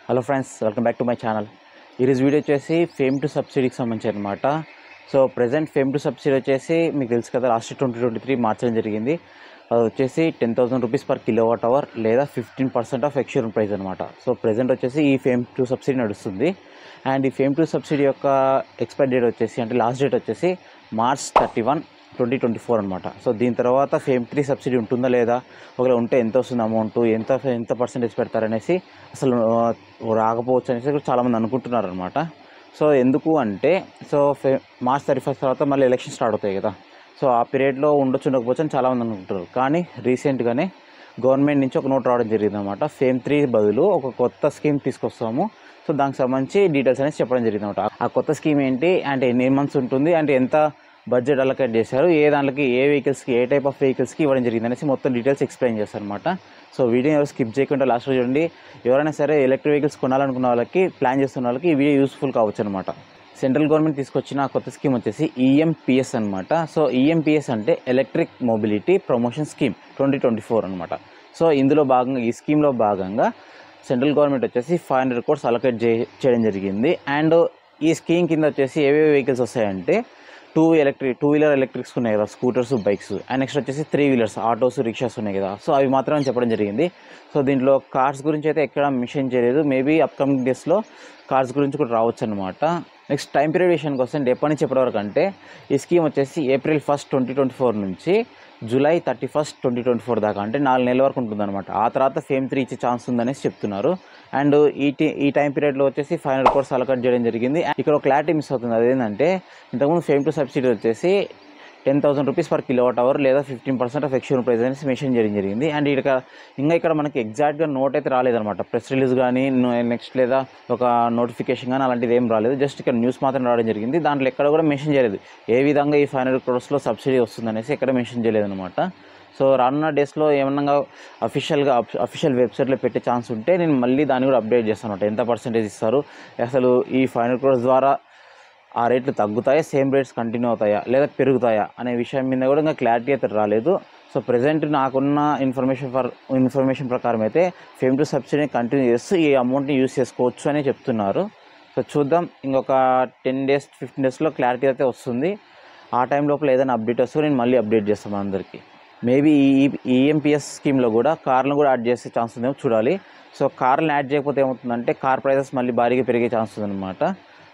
Hello friends, welcome back to my channel. ఈరోజు video వచ్చేసి fame to సబ్సిడీకి సంబంధించి అనమాట. So present fame to subsidy వచ్చేసి మీకు తెలుసు కదా, లాస్ట్ 2023 మార్చడం జరిగింది. అది వచ్చేసి 10,000 రూపీస్ పర్ కిలోవాట్ అవర్ లేదా 15% ఆఫ్ ఎక్స్‌షోరూమ్ ప్రైస్ అనమాట. సో ప్రజెంట్ వచ్చేసి ఈ ఫేమ్ టు సబ్సిడీ నడుస్తుంది. అండ్ ఈ ఫేమ్ టు సబ్సిడీ యొక్క ఎక్స్పైర్ డేట్ వచ్చేసి, అంటే లాస్ట్ డేట్ వచ్చేసి March 31, 2024 అనమాట. సో దీని తర్వాత ఫేమ్ 3 సబ్సిడీ ఉంటుందా లేదా, ఒకవేళ ఉంటే ఎంత వస్తుంది అమౌంట్, ఎంత పర్సెంటేజ్ పెడతారనేసి, అసలు రాకపోవచ్చు అనేసి చాలామంది అనుకుంటున్నారు అనమాట. సో ఎందుకు అంటే, సో March 31 తర్వాత మళ్ళీ ఎలక్షన్ స్టార్ట్ అవుతాయి కదా. సో ఆ పీరియడ్లో ఉండొచ్చు అని చాలామంది అనుకుంటారు. కానీ రీసెంట్గానే గవర్నమెంట్ నుంచి ఒక నోట్ రావడం జరిగింది అనమాట. ఫేమ్ 3 బదులు ఒక కొత్త స్కీమ్ తీసుకొస్తాము. సో దానికి సంబంధించి డీటెయిల్స్ అనేది చెప్పడం జరిగింది అనమాట. ఆ కొత్త స్కీమ్ ఏంటి, అంటే ఎన్ని మంత్స్ ఉంటుంది, అంటే ఎంత బడ్జెట్ అలొకేట్ చేశారు, ఏ దాంట్లోకి ఏ వెహికల్స్కి ఏ టైప్ ఆఫ్ వెహికల్స్కి ఇవ్వడం జరిగింది అనేసి మొత్తం డీటెయిల్స్ ఎక్స్ప్లెయిన్ చేస్తారు అనమాట. సో వీడియో ఎవరు స్కిప్ చేయకుండా లాస్ట్ రోజు చూడండి. ఎవరైనా సరే ఎలక్ట్రిక్ వెహికల్స్ కొనాలనుకున్న వాళ్ళకి, ప్లాన్ చేస్తున్న వాళ్ళకి ఈ వీడియో యూస్ఫుల్ కావచ్చు అనమాట. సెంట్రల్ గవర్నమెంట్ తీసుకొచ్చిన కొత్త స్కీమ్ వచ్చేసి EMPS అనమాట. సో EMPS అంటే ఎలక్ట్రిక్ మొబిలిటీ ప్రమోషన్ స్కీమ్ 2024 అనమాట. సో ఇందులో భాగంగా, ఈ స్కీమ్లో భాగంగా సెంట్రల్ గవర్నమెంట్ వచ్చేసి 500 crores అలొకేట్ చేయడం జరిగింది. అండ్ ఈ స్కీమ్ కింద వచ్చేసి ఏవేవి వెహికల్స్ వస్తాయంటే, టూ వీలర్ ఎలక్ట్రిక్స్ ఉన్నాయి కదా, స్కూటర్స్, బైక్స్. అండ్ నెక్స్ట్ వచ్చేసి 3 వీలర్స్, ఆటోస్, రిక్షాస్ ఉన్నాయి కదా. సో అవి మాత్రమే చెప్పడం జరిగింది. సో దీంట్లో కార్స్ గురించి అయితే ఎక్కడ మెన్షన్ చేయలేదు. మేబీ అప్కమింగ్ డేస్లో కార్స్ గురించి కూడా రావచ్చు అనమాట. నెక్స్ట్ టైం పీరియడ్ విషయానికి వస్తే, ఎప్పటి నుంచి ఎప్పటి వరకు అంటే, ఈ స్కీమ్ వచ్చేసి April 1, 2024 నుంచి July 31, 2024 దాకా, అంటే 4 నెలల వరకు ఉంటుందన్నమాట. ఆ తర్వాత ఫేమ్ 3 ఇచ్చే ఛాన్స్ ఉందనేసి చెప్తున్నారు. అండ్ ఈ టైం పీరియడ్లో వచ్చేసి 500 crores అలొకేట్ చేయడం జరిగింది. ఇక్కడ ఒక క్లారిటీ మిస్ అవుతుంది. అదేంటంటే, ఇంతకుముందు ఫేమ్ టు సబ్సిడీ వచ్చేసి 10,000 రూపీస్ పర్ కిలోవాట్ అవర్ లేదా 15% ఆఫ్ ఎక్స్‌షోరూమ్ ప్రైస్ అనేసి మెన్షన్ చేయడం జరిగింది. అండ్ ఇక్కడ మనకి ఎగ్జాక్ట్గా నోట్ అయితే రాలేదన్నమాట. ప్రెస్ రిలీజ్ కానీ, నెక్స్ట్ లేదా ఒక నోటిఫికేషన్ కానీ అలాంటిది ఏం రాలేదు. జస్ట్ ఇక్కడ న్యూస్ మాత్రం రావడం జరిగింది. దాంట్లో ఎక్కడ కూడా మెన్షన్ చేయలేదు ఏ విధంగా ఈ 500 crores సబ్సిడీ వస్తుందనేసి ఎక్కడ మెన్షన్ చేయలేదు అనమాట. సో రానున్న డేస్లో ఏమన్నా అఫీషియల్ వెబ్సైట్లో పెట్టే ఛాన్స్ ఉంటే నేను మళ్ళీ దాన్ని కూడా అప్డేట్ చేస్తాను అనమాట. ఎంత పర్సెంటేజ్ ఇస్తారు, అసలు ఈ 500 crores ద్వారా ఆ రేట్లు తగ్గుతాయా, సేమ్ రేట్స్ కంటిన్యూ అవుతాయా లేదా పెరుగుతాయా అనే విషయం మీద కూడా ఇంకా క్లారిటీ అయితే రాలేదు. సో ప్రజెంట్ నాకున్న ఇన్ఫర్మేషన్ ప్రకారం అయితే ఫేమ్ టు సబ్సిడీని కంటిన్యూ చేస్తూ ఈ అమౌంట్ని యూజ్ చేసుకోవచ్చు అని చెప్తున్నారు. సో చూద్దాం, ఇంకొక 10 days 15 daysలో క్లారిటీ అయితే వస్తుంది. ఆ టైం లోపల ఏదైనా అప్డేట్ వస్తే నేను మళ్ళీ అప్డేట్ చేస్తాను అందరికీ. మేబీ ఈ EMPS స్కీమ్లో కూడా కార్లను కూడా యాడ్ చేసే ఛాన్స్ ఉందేమో చూడాలి. సో కార్లను యాడ్ చేయకపోతే ఏమవుతుందంటే, కార్ ప్రైసెస్ మళ్ళీ భారీగా పెరిగే ఛాన్స్ ఉందన్నమాట.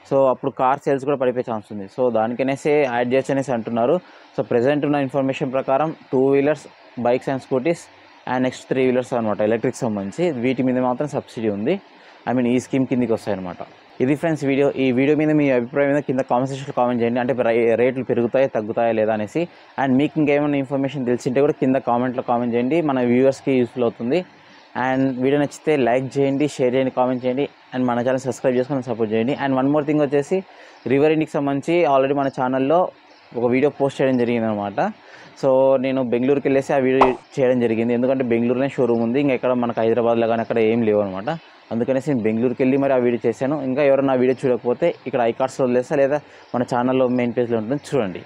సో అప్పుడు కార్ సేల్స్ కూడా పడిపోయే ఛాన్స్ ఉంది. సో దానికనేసి యాడ్ చేయొచ్చు అనేసి అంటున్నారు. సో ప్రజెంట్ ఉన్న ఇన్ఫర్మేషన్ ప్రకారం 2 wheelers, bikes and scooties and next 3 wheelers అనమాట, ఎలక్ట్రిక్ సంబంధించి వీటి మీద మాత్రం సబ్సిడీ ఉంది. ఈ స్కీమ్ కిందికి వస్తాయన్నమాట. ఇది ఫ్రెండ్స్ వీడియో. ఈ వీడియో మీద మీ అభిప్రాయం మీద కింద కామెంట్ సెక్షన్లో కామెంట్ చేయండి. అంటే రేట్లు పెరుగుతాయా తగ్గుతాయా లేదా అనేసి. అండ్ మీకు ఇంకేమైనా ఇన్ఫర్మేషన్ తెలిసింటే కూడా కింద కామెంట్లో కామెంట్ చేయండి. మన వ్యూవర్స్కి యూస్ఫుల్ అవుతుంది. అండ్ వీడియో నచ్చితే లైక్ చేయండి, షేర్ చేయండి, కామెంట్ చేయండి. అండ్ మన ఛానల్ సబ్స్క్రైబ్ చేసుకొని సపోర్ట్ చేయండి. అండ్ వన్ మోర్ థింగ్ వచ్చేసి, రివర్ ఇండికి సంబంధించి ఆల్రెడీ మన ఛానల్లో ఒక వీడియో పోస్ట్ చేయడం జరిగింది అనమాట. సో నేను బెంగళూరుకి వెళ్ళేసి ఆ వీడియో చేయడం జరిగింది. ఎందుకంటే బెంగళూరునే షోరూమ్ ఉంది, ఇంకా ఎక్కడ మనకు హైదరాబాద్లో కానీ అక్కడ ఏం లేవు అనమాట. అందుకనేసి నేను బెంగళూరుకి వెళ్ళి మరి ఆ వీడియో చేశాను. ఇంకా ఎవరైనా ఆ వీడియో చూడకపోతే ఇక్కడ ఐకార్డ్స్లో వదిలేస్తా, లేదా మన ఛానల్లో మెయిన్ పేజ్లో ఉంటుంది, చూడండి.